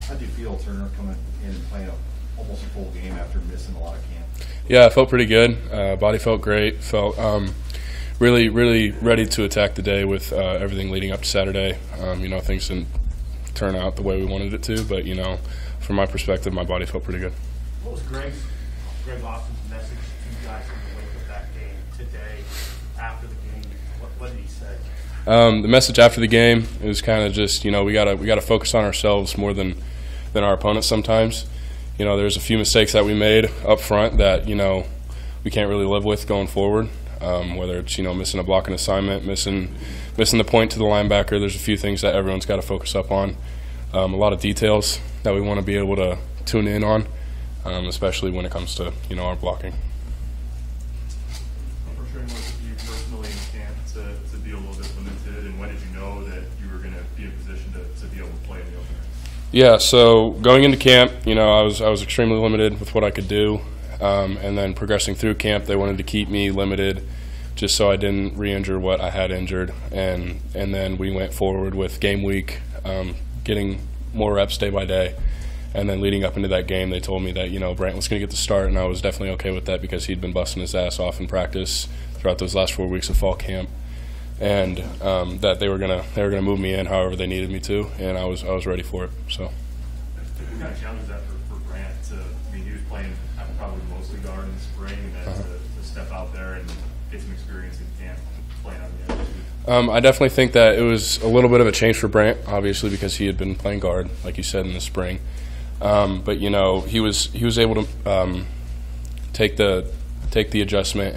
How do you feel, Turner, coming in and playing almost a full game after missing a lot of camp? Yeah, I felt pretty good. Body felt great. Felt really ready to attack the day with everything leading up to Saturday. Things didn't turn out the way we wanted it to, but, from my perspective, my body felt pretty good. What was Greg Austin's message to you guys in the wake of that game today, after the game? What did he say? The message after the game is kind of just, we gotta focus on ourselves more than our opponents sometimes. There's a few mistakes that we made up front that, we can't really live with going forward. Whether it's, missing a blocking assignment, missing the point to the linebacker. There's a few things that everyone's got to focus up on. A lot of details that we want to be able to tune in on, especially when it comes to, our blocking. How frustrating was it for you personally in camp to be a little bit limited, and when did you know that you were going to be in position to be able to play in the opener? Yeah, so going into camp, I was extremely limited with what I could do, and then progressing through camp, they wanted to keep me limited just so I didn't re-injure what I had injured, and then we went forward with game week, getting more reps day by day, and then leading up into that game, they told me that Brant was going to get the start, and I was definitely okay with that because he'd been busting his ass off in practice throughout those last 4 weeks of fall camp, and that they were gonna move me in however they needed me to, and I was ready for it. So. What kind of challenge is that for Brant he was playing probably mostly guard in the spring, and then to step out there and get some experience in camp playing on the edge? I definitely think that it was a little bit of a change for Brant, obviously because he had been playing guard, like you said, in the spring. But he was able to take the adjustment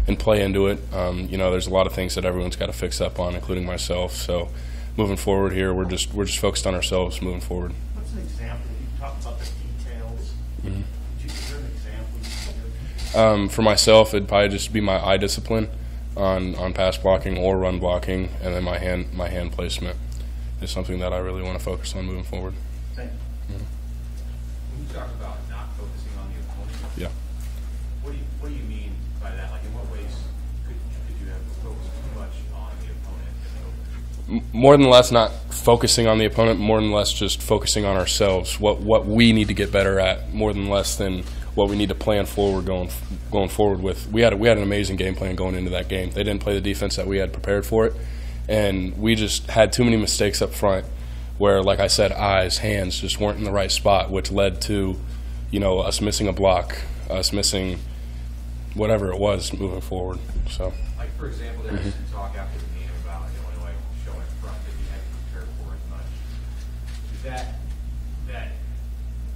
and play into it. There's a lot of things that everyone's got to fix up on, including myself. So moving forward here, we're just focused on ourselves moving forward. What's an example? You talked about the details. Mm-hmm. Is there an example you can give? For myself, it'd probably just be my eye discipline on pass blocking or run blocking, and then my hand placement is something that I really want to focus on moving forward. Thank you. Mm-hmm. When you talk about not focusing on the opponent, Yeah. What do you mean by that? Like, in what ways could you have focused too much on the opponent? More than less, not focusing on the opponent. More than less, just focusing on ourselves. What we need to get better at. More than less than what we need to plan forward going forward with. We had an amazing game plan going into that game. They didn't play the defense that we had prepared for it, and we just had too many mistakes up front. Where, like I said, eyes, hands just weren't in the right spot, which led to, us missing a block, us missing whatever it was moving forward. So, like, for example, there was some talk after the game about Illinois showing front that you hadn't prepared for as much. Is that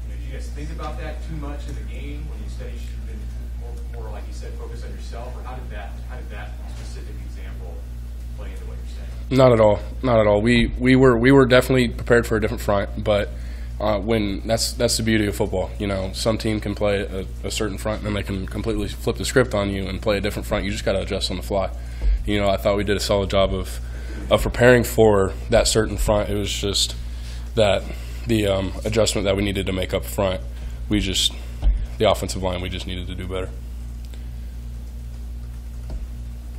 did you guys think about that too much in the game when you said you should have been more like you said, focus on yourself, or how did that specific example play into what you're saying? not at all, not at all. We were definitely prepared for a different front, but when that's the beauty of football. Some team can play a certain front and then they can completely flip the script on you and play a different front. You just got to adjust on the fly. I thought we did a solid job of preparing for that certain front. It was just that the adjustment that we needed to make up front, the offensive line, we just needed to do better.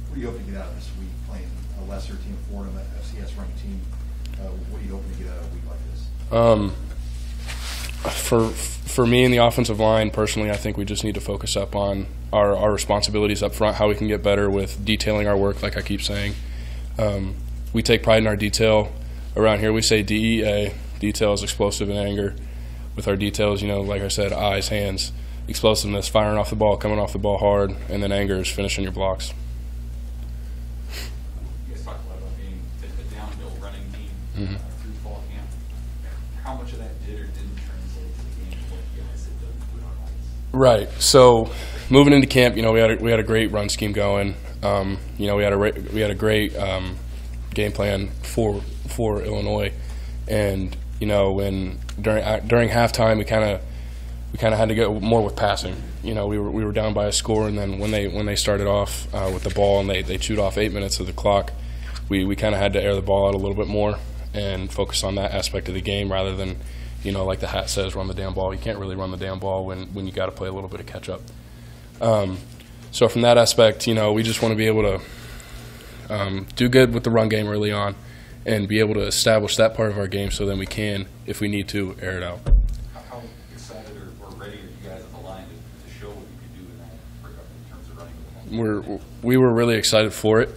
What do you hope to get out of this week playing a lesser team, Fordham, an FCS ranked team? What do you hope to get out of a week like this? For me and the offensive line, personally, I think we just need to focus up on our responsibilities up front, how we can get better with detailing our work, like I keep saying. We take pride in our detail. Around here we say DEA, detail is explosive and anger. With our details, like I said, eyes, hands, explosiveness, firing off the ball, coming off the ball hard, and then anger is finishing your blocks. You guys talked a lot about being the downhill running team through fall camp. How much of that did or didn't translate to the game of what you guys had done with our lights? Right. So moving into camp, we had a great run scheme going. We had a great game plan for Illinois, and when during halftime we kind of had to go more with passing. We were down by a score, and then when they started off with the ball and they chewed off 8 minutes of the clock, we kind of had to air the ball out a little bit more and focus on that aspect of the game rather than like the hat says, run the damn ball. You can't really run the damn ball when you got to play a little bit of catch up. So from that aspect, we just want to be able to do good with the run game early on, and be able to establish that part of our game so then we can, if we need to, air it out. How excited or ready are you guys on the line to show what you can do in that regard in terms of running the ball? We were really excited for it.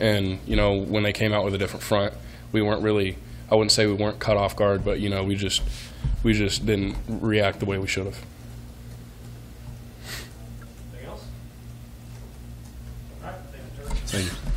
And, you know, when they came out with a different front, we weren't really, I wouldn't say we weren't caught off guard, but, you know, we just didn't react the way we should have. Anything else? All right, thank you, Turner. Thank you.